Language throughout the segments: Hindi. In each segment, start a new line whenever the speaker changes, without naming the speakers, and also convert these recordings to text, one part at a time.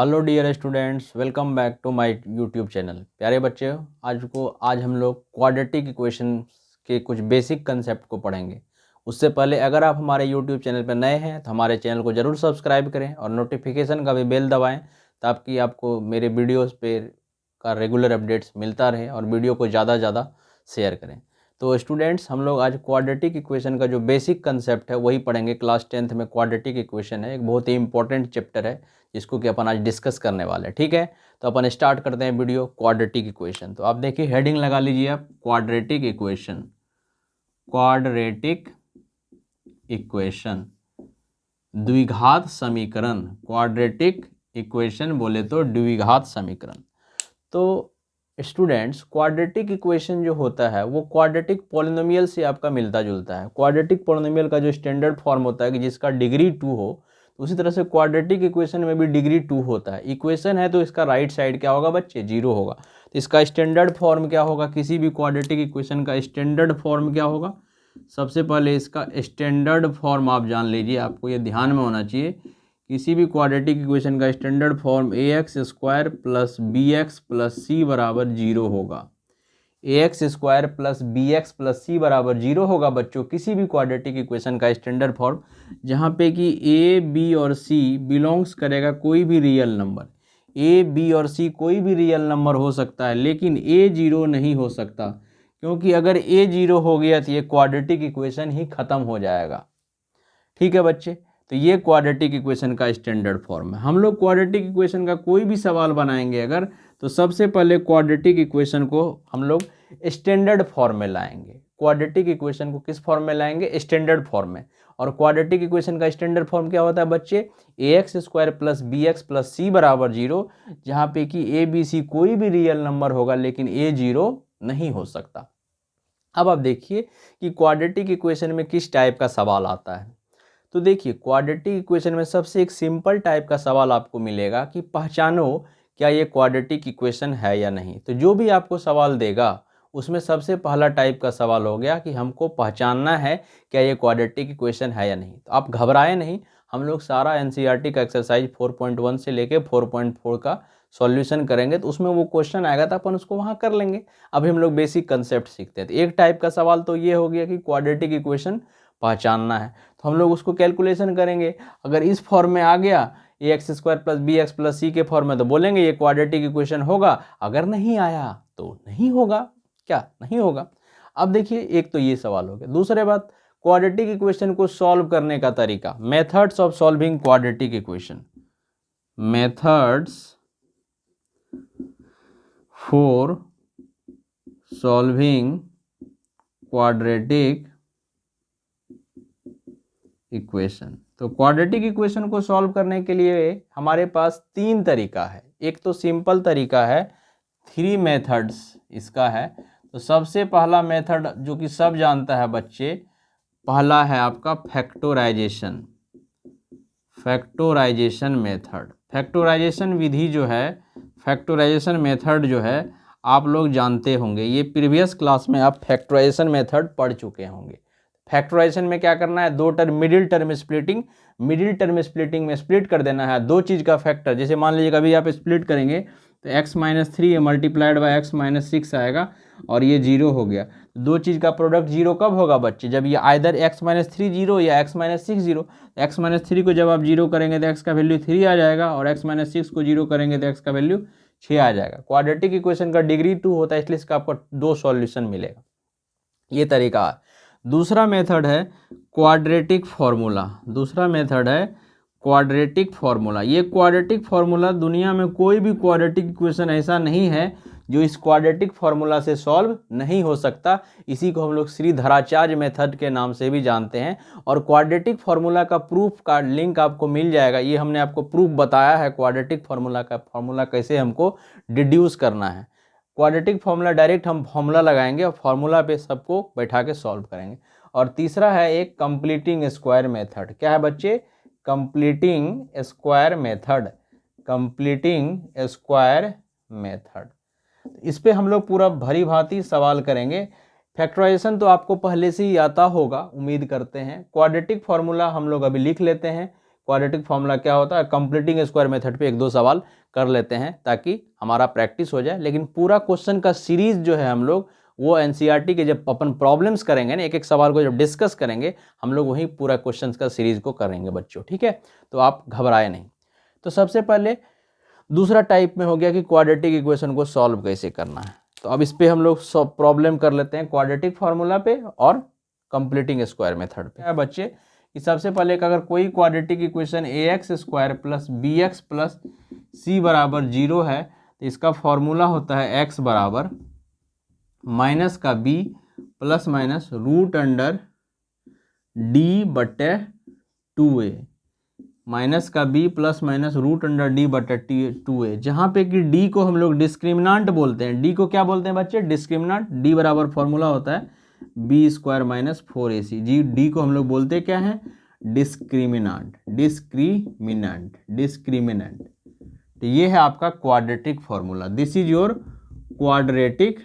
Hello dear students, welcome back to my YouTube channel. प्यारे बच्चे, आज हम लोग क्वाड्रेटिक इक्वेशन के कुछ बेसिक कंसेप्ट को पढ़ेंगे। उससे पहले अगर आप हमारे यूट्यूब चैनल पर नए हैं तो हमारे चैनल को ज़रूर सब्सक्राइब करें और नोटिफिकेशन का भी बेल दबाएं ताकि आपको मेरे वीडियोस पे का रेगुलर अपडेट्स मिलता रहे और वीडियो को ज़्यादा ज़्यादा शेयर करें। तो स्टूडेंट्स, हम लोग आज क्वाड्रेटिक इक्वेशन का जो बेसिक कंसेप्ट है वही पढ़ेंगे। क्लास 10th में क्वाड्रेटिक इक्वेशन है, एक बहुत ही इंपॉर्टेंट चैप्टर है जिसको कि अपन आज डिस्कस करने वाले हैं। ठीक है, तो अपन स्टार्ट करते हैं वीडियो। क्वाड्रेटिक इक्वेशन, तो आप देखिए हेडिंग लगा लीजिए आप, क्वाड्रेटिक इक्वेशन। क्वाड्रेटिक इक्वेशन, द्विघात समीकरण। क्वाड्रेटिक इक्वेशन बोले तो द्विघात समीकरण। तो स्टूडेंट्स, क्वाड्रेटिक इक्वेशन जो होता है वो क्वाड्रेटिक पॉलिनोमियल से आपका मिलता जुलता है। क्वाड्रेटिक पॉलिनोमियल का जो स्टैंडर्ड फॉर्म होता है कि जिसका डिग्री 2 हो, उसी तरह से क्वाड्रेटिक इक्वेशन में भी डिग्री 2 होता है। इक्वेशन है तो इसका राइट साइड क्या होगा बच्चे? 0 होगा। तो इसका स्टैंडर्ड फॉर्म क्या होगा? किसी भी क्वाड्रेटिक इक्वेशन का स्टैंडर्ड फॉर्म क्या होगा? सबसे पहले इसका स्टैंडर्ड फॉर्म आप जान लीजिए, आपको ये ध्यान में होना चाहिए। किसी भी क्वाड्रेटिक इक्वेशन का standard form ax² plus bx plus c बराबर 0 होगा। ax² plus bx plus c बराबर 0 होगा बच्चों, किसी भी क्वाड्रेटिक इक्वेशन का स्टैंडर्ड फॉर्म जहाँ पे कि a, b और c बिलोंग्स करेगा कोई भी रियल नंबर। a, b और c कोई भी रियल नंबर हो सकता है, लेकिन a 0 नहीं हो सकता, क्योंकि अगर a 0 हो गया तो ये क्वाड्रेटिक इक्वेशन ही खत्म हो जाएगा। ठीक है बच्चे, तो ये क्वाड्रेटिक इक्वेशन का स्टैंडर्ड फॉर्म है। हम लोग क्वाड्रेटिक इक्वेशन का कोई भी सवाल बनाएंगे अगर, तो सबसे पहले क्वाड्रेटिक इक्वेशन को हम लोग स्टैंडर्ड फॉर्म में लाएंगे। क्वाड्रेटिक इक्वेशन को किस फॉर्म में लाएंगे? स्टैंडर्ड फॉर्म में। और क्वाड्रेटिक इक्वेशन का स्टैंडर्ड फॉर्म क्या होता है बच्चे? ax² plus bx plus c बराबर 0, जहाँ पे कि a, b, c कोई भी रियल नंबर होगा लेकिन a 0 नहीं हो सकता। अब आप देखिए कि क्वाड्रेटिक इक्वेशन में किस टाइप का सवाल आता है। तो देखिए, क्वाड्रेटिक इक्वेशन में सबसे एक सिंपल टाइप का सवाल आपको मिलेगा कि पहचानो क्या ये क्वाड्रेटिक इक्वेशन है या नहीं। तो जो भी आपको सवाल देगा उसमें सबसे पहला टाइप का सवाल हो गया कि हमको पहचानना है क्या ये क्वाड्रेटिक इक्वेशन है या नहीं। तो आप घबराए नहीं, हम लोग सारा एनसीईआरटी का एक्सरसाइज 4.1 से लेके 4.4 का सॉल्यूशन करेंगे, तो उसमें वो क्वेश्चन आएगा तो अपन उसको वहाँ कर लेंगे। अभी हम लोग बेसिक कंसेप्ट सीखते हैं। तो एक टाइप का सवाल तो ये हो गया कि क्वाड्रेटिक इक्वेशन पहचानना है, तो हम लोग उसको कैलकुलेशन करेंगे। अगर इस फॉर्म में आ गया ax² plus bx plus c के फॉर्म में, तो बोलेंगे ये क्वाड्रेटिक इक्वेशन होगा। अगर नहीं आया तो नहीं होगा। क्या नहीं होगा? अब देखिए, एक तो ये सवाल हो गया। दूसरे बात, क्वाड्रेटिक इक्वेशन को सॉल्व करने का तरीका, methods of solving quadratic equation. Methods for solving quadratic equation. तो क्वाड्रेटिक इक्वेशन को सॉल्व करने के लिए हमारे पास 3 तरीका है। एक तो सिंपल तरीका है, 3 मेथड्स इसका है। तो सबसे पहला मेथड जो कि सब जानता है बच्चे, पहला है आपका फैक्टोराइजेशन। फैक्टोराइजेशन मेथड, फैक्टोराइजेशन विधि जो है, फैक्टोराइजेशन मेथड जो है आप लोग जानते होंगे। ये प्रीवियस क्लास में आप फैक्टराइजेशन मेथड पढ़ चुके होंगे। फैक्टराइजेशन में क्या करना है? 2 term, middle term splitting. Middle term splitting में स्प्लिट कर देना है 2 चीज़ का फैक्टर। जैसे मान लीजिए कभी आप स्प्लिट करेंगे तो x-3 मल्टीप्लाइड बाय x-6 आएगा और ये 0 हो गया। 2 चीज़ का प्रोडक्ट 0 कब होगा बच्चे? जब ये आइदर x-3 0 या x-6 0। x-3 को जब आप 0 करेंगे तो x का वैल्यू 3 आ जाएगा, और x-6 को 0 करेंगे तो x का वैल्यू 6 आ जाएगा। क्वाड्रेटिक इक्वेशन का डिग्री 2 होता है, इसलिए इसका आपको 2 सॉल्यूशन मिलेगा। ये तरीका है। दूसरा मेथड है क्वाड्रेटिक फार्मूला। दूसरा मेथड है क्वाड्रेटिक फार्मूला। ये क्वाड्रेटिक फार्मूला, दुनिया में कोई भी क्वाड्रेटिक इक्वेशन ऐसा नहीं है जो इस क्वाड्रेटिक फार्मूला से सॉल्व नहीं हो सकता। इसी को हम लोग श्रीधराचार्य मेथड के नाम से भी जानते हैं। और क्वाड्रेटिक फार्मूला का प्रूफ का लिंक आपको मिल जाएगा। ये हमने आपको प्रूफ बताया है क्वाड्रेटिक फार्मूला का, फार्मूला कैसे हमको डिड्यूस करना है। क्वाड्रेटिक फार्मूला डायरेक्ट हम फार्मूला लगाएंगे और फार्मूला पे सबको बैठा के सॉल्व करेंगे। और तीसरा है एक कंप्लीटिंग स्क्वायर मेथड। क्या है बच्चे? Completing square method. Completing square method, इस पे हम लोग पूरा भरी भांति सवाल करेंगे। फैक्टराइजेशन तो आपको पहले से ही आता होगा, उम्मीद करते हैं। क्वाड्रेटिक फार्मूला हम लोग अभी लिख लेते हैं। क्वाड्रेटिक फार्मूला क्या होता है, कंप्लीटिंग स्क्वायर मेथड पे 1-2 सवाल कर लेते हैं ताकि हमारा प्रैक्टिस हो जाए। लेकिन पूरा क्वेश्चन का सीरीज जो है हम लोग वो एनसीईआरटी के जब अपन प्रॉब्लम्स करेंगे ना, एक एक सवाल को जब डिस्कस करेंगे हम लोग वही पूरा क्वेश्चन का सीरीज को करेंगे बच्चों, ठीक है। तो आप घबराए नहीं। तो सबसे पहले दूसरा टाइप में हो गया कि क्वाड्रेटिक इक्वेशन को सॉल्व कैसे करना है। तो अब इस पे हम लोग प्रॉब्लम कर लेते हैं क्वाड्रेटिक फार्मूला पे और कंप्लीटिंग स्क्वायर मेथड पे। क्या बच्चे कि सबसे पहले अगर कोई quadratic equation ax square plus bx plus c बराबर 0 है तो इसका फॉर्मूला होता है x बराबर माइनस का b plus minus root under d बटे 2a, माइनस का b plus minus root under d बटे 2a, जहाँ पे कि d को हम लोग डिस्क्रिमिनांट बोलते हैं। d को क्या बोलते हैं बच्चे, डिस्क्रिमिनांट। d बराबर फॉर्मूला होता है b स्क्वायर माइनस 4ac। जी d को हम लोग बोलते हैं क्या है, डिस्क्रिमिनांट। डिस्क्रिमिनांट डिस्क्रिमिनांट तो ये है आपका quadratic formula. This is your quadratic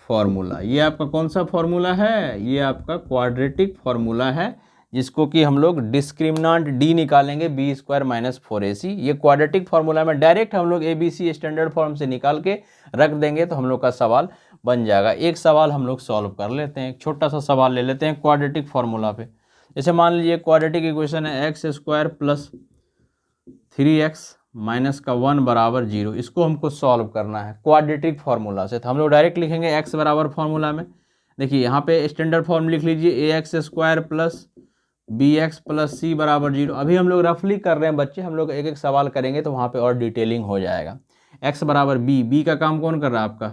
formula. ये आपका कौन सा फॉर्मूला है, ये आपका क्वाड्रेटिक फॉर्मूला है जिसको कि हम लोग डिस्क्रिमिनांट d निकालेंगे b स्क्वायर माइनस 4ac। ये क्वाड्रेटिक फॉर्मूला में डायरेक्ट हम लोग ABC स्टैंडर्ड फॉर्म से निकाल के रख देंगे तो हम लोग का सवाल बन जाएगा। एक सवाल हम लोग सॉल्व कर लेते हैं, एक छोटा सा सवाल ले लेते हैं क्वाड्रेटिक फॉर्मूला पे। जैसे मान लीजिए क्वाड्रेटिक इक्वेशन है x square plus 3x minus का 1 बराबर 0, इसको हमको सॉल्व करना है क्वाड्रेटिक फार्मूला से। तो हम लोग डायरेक्ट लिखेंगे x बराबर फार्मूला में, देखिए यहाँ पे स्टैंडर्ड फॉर्म लिख लीजिए ax square plus bx plus c बराबर 0। अभी हम लोग रफली कर रहे हैं बच्चे, हम लोग एक एक सवाल करेंगे तो वहाँ पे और डिटेलिंग हो जाएगा। x बराबर b का काम कौन कर रहा है आपका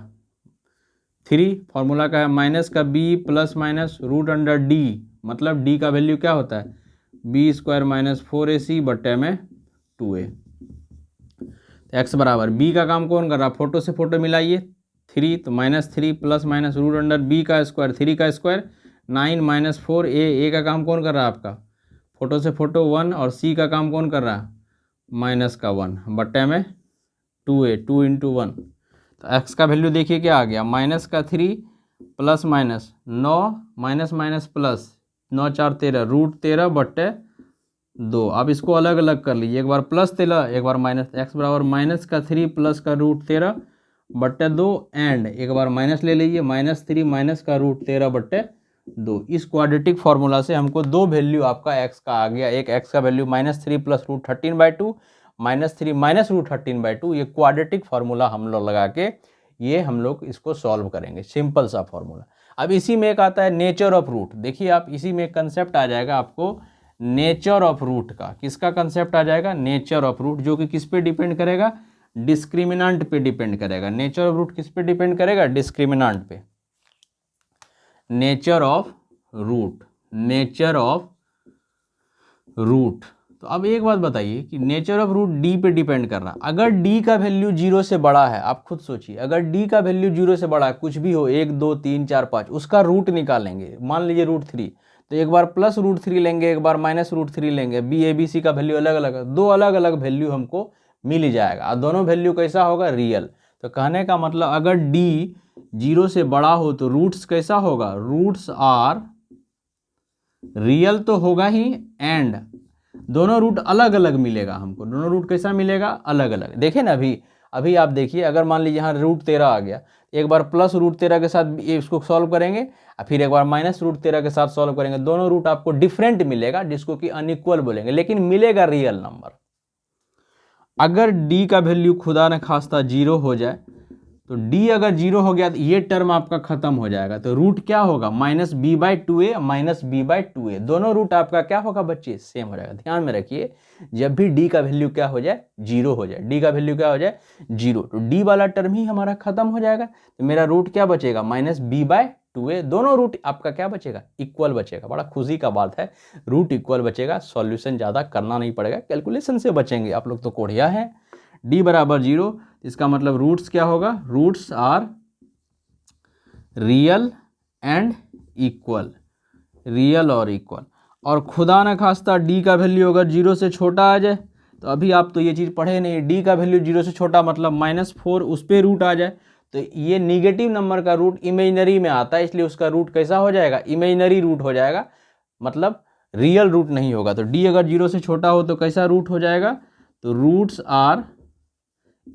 3, फॉर्मूला का है माइनस का b plus minus root under d, मतलब d का वैल्यू क्या होता है b स्क्वायर माइनस 4ac बटे में 2a। x बराबर b का काम कौन कर रहा है, फोटो से फोटो मिलाइए 3, तो minus 3 plus minus root under b का स्क्वायर 3 का स्क्वायर 9 माइनस 4a का काम कौन कर रहा है आपका फोटो से फोटो 1, और c का काम कौन कर रहा है माइनस का 1 बटे में 2a 2 इंटू 1। तो x का वैल्यू देखिए क्या आ गया, माइनस का 3 plus minus 9 minus minus plus 9 4 13 root 13 बटे 2। अब इसको अलग अलग कर लीजिए, एक बार प्लस 13 एक बार माइनस। x बराबर माइनस का 3 प्लस का रूट 13 बटे 2 एंड एक बार माइनस ले लीजिए माइनस 3 माइनस का रूट 13 बटे 2। इस क्वाड्रेटिक फार्मूला से हमको दो वैल्यू आपका x का आ गया, एक x का value minus 3 plus root 13/2 minus 3 minus root 13/2। ये क्वाड्रेटिक फार्मूला हम लोग लगा के ये हम लोग इसको सॉल्व करेंगे, सिंपल सा फार्मूला। अब इसी में एक आता है नेचर ऑफ रूट, देखिए आप इसी में एक कंसेप्ट आ जाएगा आपको नेचर ऑफ रूट का। किसका कंसेप्ट आ जाएगा, नेचर ऑफ रूट, जो कि किस पे डिपेंड करेगा, डिस्क्रिमिनांट पे डिपेंड करेगा। नेचर ऑफ रूट किस पे डिपेंड करेगा, डिस्क्रिमिनांट पे। Nature of root, nature of root. तो अब एक बात बताइए कि नेचर ऑफ रूट डी पे डिपेंड कर रहा, अगर डी का वैल्यू 0 से बड़ा है, आप खुद सोचिए, अगर डी का वैल्यू 0 से बड़ा है, कुछ भी हो 1 2 3 4 5, उसका रूट निकालेंगे। मान लीजिए रूट 3, तो एक बार प्लस रूट 3 लेंगे, एक बार माइनस रूट 3 लेंगे। बी ए बी सी का वैल्यू अलग अलग है, दो अलग अलग वैल्यू हमको मिल ही जाएगा, और दोनों वैल्यू कैसा होगा, रियल। तो कहने का मतलब अगर डी 0 से बड़ा हो तो रूट्स कैसा होगा, रूट्स आर रियल तो होगा ही, एंड दोनों रूट अलग अलग मिलेगा हमको। दोनों रूट कैसा मिलेगा, अलग अलग। देखें ना अभी आप देखिए, अगर मान लीजिए यहाँ रूट 13 आ गया, एक बार प्लस रूट 13 के साथ इसको सॉल्व करेंगे, और फिर एक बार माइनस रूट 13 के साथ सॉल्व करेंगे, दोनों रूट आपको डिफरेंट मिलेगा, जिसको कि अनइक्वल बोलेंगे, लेकिन मिलेगा रियल नंबर। अगर डी का वैल्यू खुदा न खास्ता 0 हो जाए, तो डी अगर 0 हो गया तो ये टर्म आपका खत्म हो जाएगा। तो रूट क्या होगा, माइनस b/2a माइनस b/2a, दोनों रूट आपका क्या होगा बच्चे, सेम हो जाएगा। ध्यान में रखिए, जब भी डी का वैल्यू क्या हो जाए, 0 हो जाए, डी का वैल्यू क्या हो जाए 0, तो डी वाला टर्म ही हमारा खत्म हो जाएगा। तो मेरा रूट क्या बचेगा, माइनस b/2a, दोनों रूट आपका क्या बचेगा, इक्वल बचेगा। बड़ा खुशी का बात है, रूट इक्वल बचेगा, सॉल्यूशन ज़्यादा करना नहीं पड़ेगा, कैलकुलेशन से बचेंगे। आप लोग तो कोढ़िया हैं। डी बराबर 0, इसका मतलब रूट्स क्या होगा, roots are real and equal, real और इक्वल। और खुदा न खास्ता डी का वैल्यू अगर 0 से छोटा आ जाए, तो अभी आप तो ये चीज़ पढ़े नहीं, डी का वैल्यू 0 से छोटा मतलब -4 उस पर रूट आ जाए, तो ये निगेटिव नंबर का रूट इमेजिनरी में आता है, इसलिए उसका रूट कैसा हो जाएगा, इमेजिनरी रूट हो जाएगा, मतलब रियल रूट नहीं होगा। तो डी अगर 0 से छोटा हो तो कैसा रूट हो जाएगा, तो रूट्स आर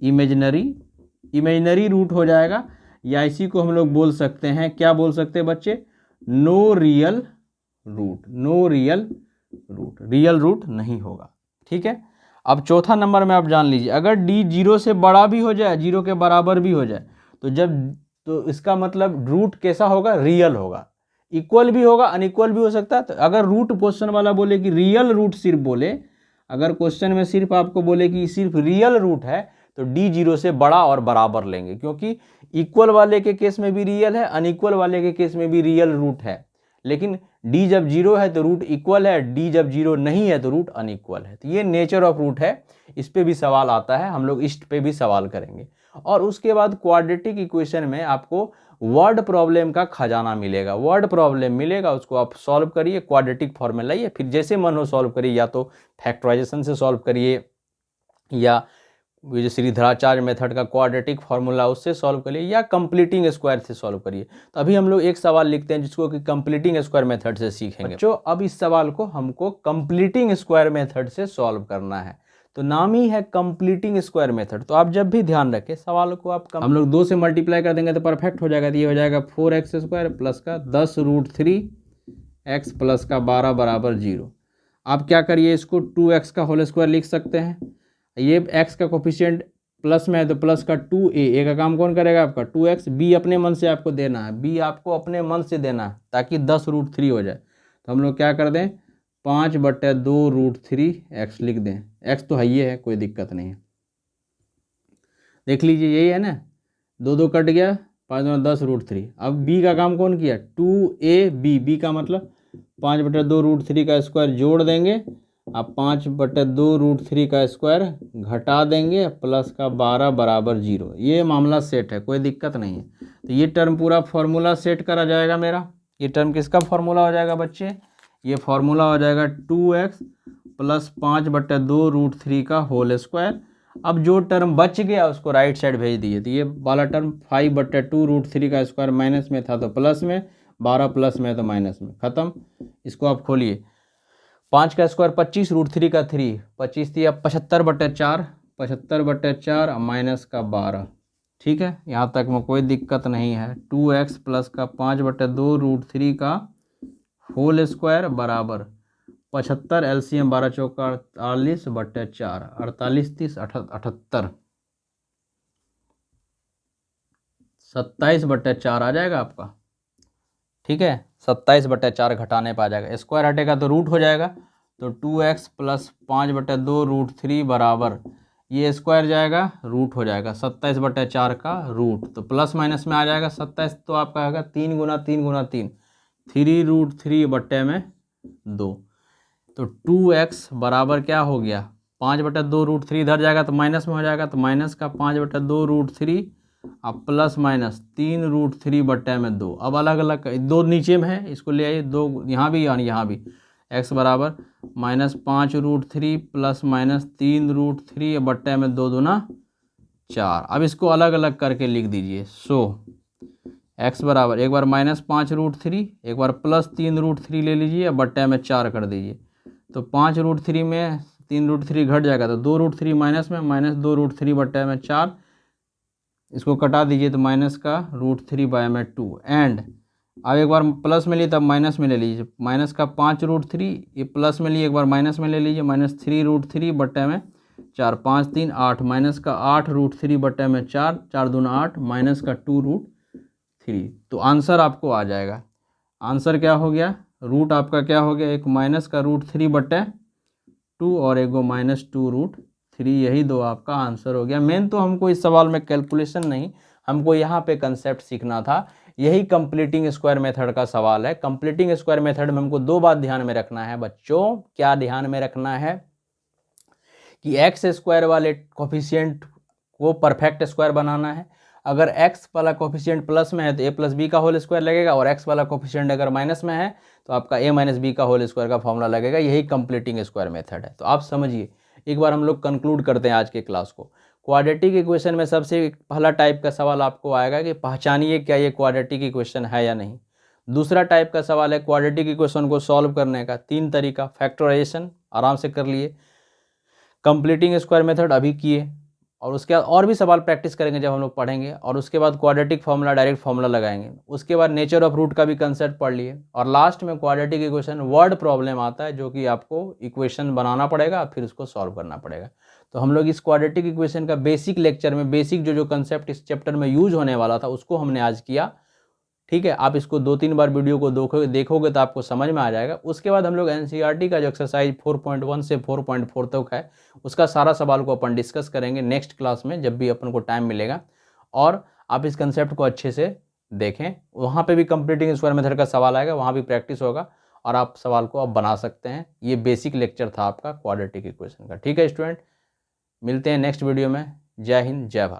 इमेजिनरी रूट हो जाएगा, या इसी को हम लोग बोल सकते हैं, क्या बोल सकते हैं बच्चे, no real root, real root नहीं होगा। ठीक है, अब चौथा नंबर में आप जान लीजिए, अगर डी 0 से बड़ा भी हो जाए, 0 के बराबर भी हो जाए, तो इसका मतलब रूट कैसा होगा, रियल होगा। इक्वल भी होगा, अनइक्वल भी हो सकता है। तो अगर रूट क्वेश्चन वाला बोले कि रियल रूट सिर्फ बोले, अगर क्वेश्चन में सिर्फ आपको बोले कि सिर्फ रियल रूट है, तो डी 0 से बड़ा और बराबर लेंगे, क्योंकि इक्वल वाले के केस में भी रियल है, अनइक्वल वाले के केस में भी रियल रूट है। लेकिन डी जब 0 है तो रूट इक्वल है, डी जब 0 नहीं है तो रूट अनइक्वल है। तो ये नेचर ऑफ रूट है, इस पे भी सवाल आता है, हम लोग इस पे भी सवाल करेंगे। और उसके बाद क्वाड्रेटिक इक्वेशन में आपको वर्ड प्रॉब्लम का खजाना मिलेगा। वर्ड प्रॉब्लम मिलेगा, उसको आप सॉल्व करिए, क्वाड्रेटिक फॉर्मूला लाइए, फिर जैसे मन हो सॉल्व करिए, या तो फैक्टराइजेशन से सॉल्व करिए, या जो श्रीधराचार्य मेथड का क्वाड्रेटिक फार्मूला उससे सॉल्व करिए, या कंप्लीटिंग स्क्वायर से सॉल्व करिए। तो अभी हम लोग एक सवाल लिखते हैं जिसको कि कंप्लीटिंग स्क्वायर मेथड से सीखेंगे। बच्चों अब इस सवाल को हमको कंप्लीटिंग स्क्वायर मेथड से सॉल्व करना है, तो नाम ही है कंप्लीटिंग स्क्वायर मेथड। तो आप जब भी ध्यान रखें सवाल को, आप हम लोग 2 से मल्टीप्लाई कर देंगे तो परफेक्ट हो जाएगा। तो ये हो जाएगा 4x² प्लस का 10√3 x प्लस का 12 बराबर 0। आप क्या करिए, इसको 2x का होल स्क्वायर लिख सकते हैं। ये x का कोफिशिएंट प्लस में है तो प्लस का 2a, ए का काम कौन करेगा आपका 2x, b अपने मन से आपको देना है, b आपको अपने मन से देना है ताकि 10√3 हो जाए। तो हम लोग क्या कर दें, 5/2√3 x लिख दें। x तो है ये है, कोई दिक्कत नहीं है। देख लीजिए यही है ना, 2 कट गया, 5×10√3। अब b का काम कौन किया, 2ab, b का मतलब 5/2√3 का स्क्वायर जोड़ देंगे, अब 5/2√3 का स्क्वायर घटा देंगे, प्लस का 12 बराबर 0। ये मामला सेट है, कोई दिक्कत नहीं है। तो ये टर्म पूरा फॉर्मूला सेट करा जाएगा मेरा। ये टर्म किसका फॉर्मूला हो जाएगा बच्चे, ये फॉर्मूला हो जाएगा 2x प्लस 5/2√3 का होल स्क्वायर। अब जो टर्म बच गया उसको राइट साइड भेज दिए। तो ये वाला टर्म 5/2√3 का स्क्वायर माइनस में था तो प्लस में, 12 प्लस में तो माइनस में, खत्म। इसको आप खोलिए, 5 का स्क्वायर 25√3 का 3, 25 थी, अब 75/4, 75/4 माइनस का 12। ठीक है, यहाँ तक में कोई दिक्कत नहीं है। 2x प्लस का 5/2√3 का होल स्क्वायर बराबर 75, एलसीएम 12 चौका 48/4, 48 30 78, 27/4 आ जाएगा आपका। ठीक है, 27/4 घटाने पर आ जाएगा, स्क्वायर हटेगा तो रूट हो जाएगा। तो 2x प्लस 5/2√3 बराबर, ये स्क्वायर जाएगा रूट हो जाएगा 27/4 का रूट, तो प्लस माइनस में आ जाएगा 27, तो आपका आएगा 3 गुना 3 गुना 3, 3√3/2। तो 2x बराबर क्या हो गया, 5/2√3 इधर जाएगा तो माइनस में हो जाएगा, तो माइनस का 5/2√3 अब प्लस माइनस 3√3/2। अब अलग अलग, 2 नीचे में है, इसको ले आइए, 2 यहाँ भी यानी यहाँ भी, x बराबर -5√3 प्लस माइनस 3√3/2 दूना 4। अब इसको अलग अलग करके लिख दीजिए। सो x बराबर एक बार -5√3, एक बार प्लस 3√3 ले लीजिए, बट्टे में 4 कर दीजिए। तो 5√3 में 3√3 घट जाएगा तो 2√3 माइनस में, -2√3/4, इसको कटा दीजिए तो माइनस का √3/2। एंड अब एक बार प्लस में लिए तब माइनस में ले लीजिए, माइनस का 5√3, ये प्लस में लिए एक बार माइनस में ले लीजिए, -3√3/4, 5 3 8, माइनस का 8√3/4, 4 दूना 8, माइनस का 2√3। तो आंसर आपको आ जाएगा। आंसर क्या हो गया, रूट आपका क्या हो गया, एक माइनस का √3/2 और एक गो -2√3, यही दो आपका आंसर हो गया। मेन तो हमको इस सवाल में कैलकुलेशन नहीं, हमको यहाँ पे कंसेप्ट सीखना था। यही कंप्लीटिंग स्क्वायर मेथड का सवाल है। कंप्लीटिंग स्क्वायर मेथड में हमको 2 बात ध्यान में रखना है बच्चों। क्या ध्यान में रखना है कि एक्स स्क्वायर वाले कोफिशिएंट को परफेक्ट स्क्वायर बनाना है। अगर एक्स वाला कोफिशिएंट प्लस में है तो a प्लस बी का होल स्क्वायर लगेगा, और एक्स वाला कोफिशिएंट अगर माइनस में है तो आपका a माइनस बी का होल स्क्वायर का फॉर्मूला लगेगा। यही कंप्लीटिंग स्क्वायर मेथड है। तो आप समझिए, एक बार हम लोग कंक्लूड करते हैं आज के क्लास को। क्वाड्रेटिक इक्वेशन में सबसे पहला टाइप का सवाल आपको आएगा कि पहचानिए क्या ये क्वाड्रेटिक इक्वेशन है या नहीं। दूसरा टाइप का सवाल है क्वाड्रेटिक इक्वेशन को सॉल्व करने का 3 तरीका। फैक्टराइजेशन आराम से कर लिए, कंप्लीटिंग स्क्वायर मेथड अभी किए, और उसके बाद और भी सवाल प्रैक्टिस करेंगे जब हम लोग पढ़ेंगे, और उसके बाद क्वाड्रेटिक फार्मूला डायरेक्ट फार्मूला लगाएंगे। उसके बाद नेचर ऑफ रूट का भी कंसेप्ट पढ़ लिए, और लास्ट में क्वाड्रेटिक इक्वेशन वर्ड प्रॉब्लम आता है जो कि आपको इक्वेशन बनाना पड़ेगा फिर उसको सॉल्व करना पड़ेगा। तो हम लोग इस क्वाड्रेटिक इक्वेशन का बेसिक लेक्चर में बेसिक जो कंसेप्ट इस चैप्टर में यूज होने वाला था उसको हमने आज किया। ठीक है, आप इसको 2-3 बार वीडियो को देखोगे तो आपको समझ में आ जाएगा। उसके बाद हम लोग एनसीईआरटी का जो एक्सरसाइज 4.1 से 4.4 तक है उसका सारा सवाल को अपन डिस्कस करेंगे नेक्स्ट क्लास में जब भी अपन को टाइम मिलेगा। और आप इस कंसेप्ट को अच्छे से देखें, वहाँ पे भी कंप्लीटिंग स्क्वायर मेथड का सवाल आएगा, वहाँ भी प्रैक्टिस होगा और आप सवाल को आप बना सकते हैं। ये बेसिक लेक्चर था आपका क्वाड्रेटिक इक्वेशन का। ठीक है स्टूडेंट, मिलते हैं नेक्स्ट वीडियो में। जय हिंद, जय भारत।